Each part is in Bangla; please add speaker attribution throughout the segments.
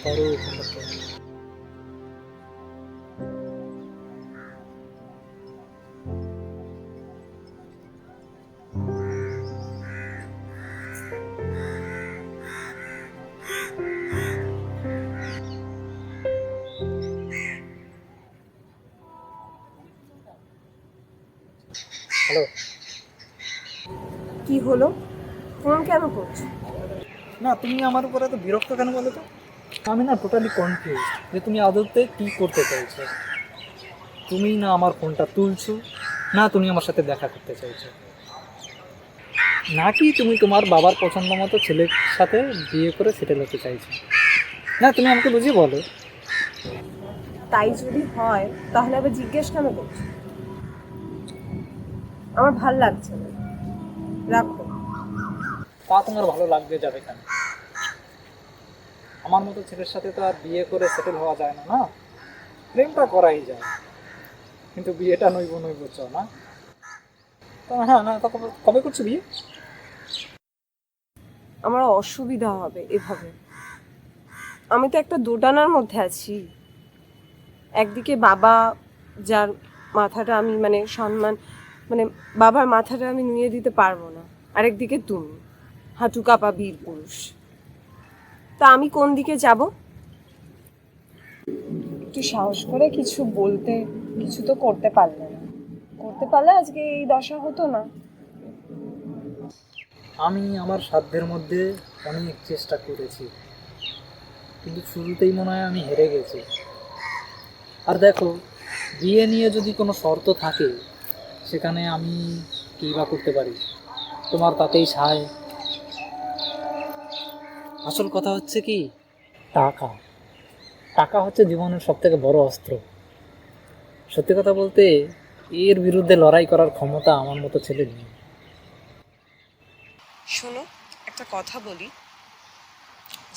Speaker 1: পারো হ্যালো।
Speaker 2: কি হলো? ফোন কেন করছো?
Speaker 1: না, তুমি আমার উপরে এত বিরক্ত কেন বলো তো? আমি না টোটালি কনফিউজ যে তুমি আদতে কি করতে চাইছো। তুমি না আমার ফোনটা তুলছো, না তুমি আমার সাথে দেখা করতে চাইছো, নাকি তুমি তোমার বাবার পছন্দ মতো ছেলের সাথে বিয়ে করে সেটেল হতে চাইছো। না, তুমি আমাকে বুঝিয়ে বলো।
Speaker 2: তাই যদি হয় তাহলে আবার জিজ্ঞেস কেন করছো? আমার ভাল লাগছে না, রাখো।
Speaker 1: তা তোমার ভালো লাগবে যাবে কেন? আমার মতো ছেলের সাথে তো আর বিয়ে করে সেটেল হওয়া যায় না, না? প্রেমটা করাই যায়, কিন্তু বিয়েটা নইব নইব চাও না? হ্যাঁ, না, তখন কবে করছো বিয়ে?
Speaker 2: আমার অসুবিধা হবে এভাবে। আমি তো একটা দোটানার মধ্যে আছি। একদিকে বাবা, যার মাথাটা আমি সম্মান মানে বাবার মাথাটা আমি নুয়ে দিতে পারবো না, আরেকদিকে তুমি, হাঁটু কাঁপা বীর পুরুষ। তা আমি কোন দিকে যাব? একটু সাহস করে কিছু বলতে, কিছু তো করতে পারলে না। করতে পারলে আজকে এই দশা হতো না।
Speaker 1: আমি আমার সাধ্যের মধ্যে অনেক চেষ্টা করেছি, কিন্তু শুরুতেই মনে হয় আমি হেরে গেছি। আর দেখো, বিয়ে নিয়ে যদি কোনো শর্ত থাকে, সেখানে আমি কী বা করতে পারি? তোমার তাতেই সায়। আসল কথা হচ্ছে কি, টাকা। টাকা হচ্ছে জীবনের সব থেকে বড় অস্ত্র। সত্যি কথা বলতে, এর বিরুদ্ধে লড়াই করার ক্ষমতা আমার মতো ছেলে নেই।
Speaker 2: শোনো, একটা কথা বলি,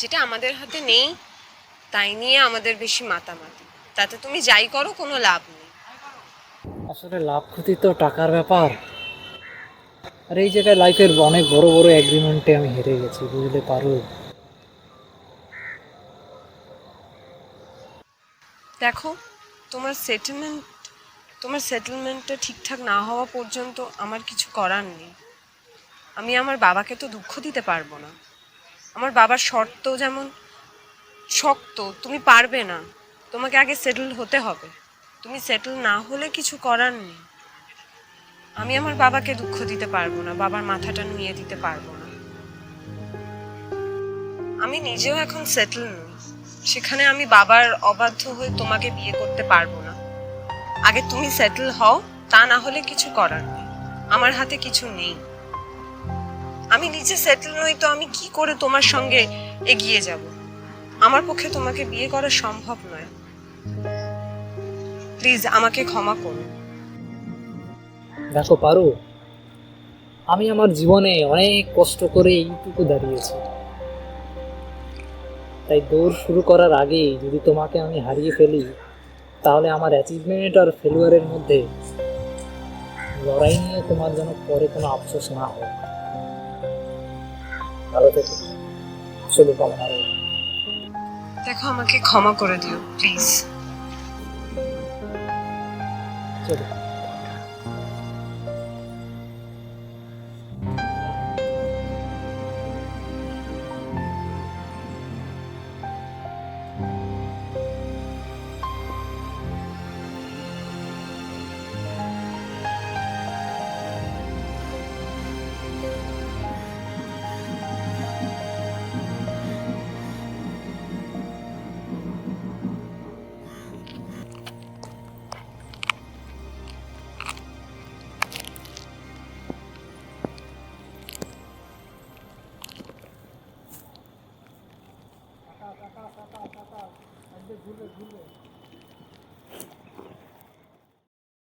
Speaker 2: যেটা আমাদের হাতে নেই তাই নিয়ে আমাদের বেশি মাতামাতি, তাতে তুমি যাই করো কোনো লাভ নেই।
Speaker 1: আসলে লাভ ক্ষতি তো টাকার ব্যাপার। আর এই জায়গায় লাইফের অনেক বড় বড় এগ্রিমেন্টে আমি হেরে গেছি, বুঝলে পারো।
Speaker 2: দেখো, তোমার সেটেলমেন্ট তোমার সেটেলমেন্টটা ঠিকঠাক না হওয়া পর্যন্ত আমার কিছু করার নেই। আমি আমার বাবাকে তো দুঃখ দিতে পারবো না। আমার বাবার শর্ত যেমন শক্ত, তুমি পারবে না। তোমাকে আগে সেটেল হতে হবে। তুমি সেটেল না হলে কিছু করার নেই। আমি আমার বাবাকে দুঃখ দিতে পারবো না, বাবার মাথাটা নুয়ে দিতে পারবো না। আমি নিজেও এখন সেটেল নই, সেখানে আমি বাবার অবাধ্য হয়ে তোমাকে বিয়ে করতে পারবো না। আগে তুমি সেটেল হও, তা না হলে কিছু করার নেই। আমার হাতে কিছু নেই। আমি নিজে সেটেল নই তো আমি কি করে তোমার সঙ্গে এগিয়ে যাব? আমার পক্ষে তোমাকে বিয়ে করা সম্ভব নয়। প্লিজ আমাকে ক্ষমা করো।
Speaker 1: দেখো পারো, আমি আমার জীবনে অনেক কষ্ট করে এইটুকু দাঁড়িয়েছি। তাই দৌড় শুরু করার আগেই যদি তোমাকে আমি হারিয়ে ফেলি, তাহলে আমার অ্যাচিভমেন্ট আর ফেলিওরের মধ্যে লড়াই নিয়ে তোমার যেন পরে কোনো আফসোস না হয়। ভালো থেকো, শুধু কামনা রইল।
Speaker 2: দেখো, আমাকে ক্ষমা করে দিও প্লিজ।
Speaker 1: চলো। লাগবে, ঝুলে ঝুলে।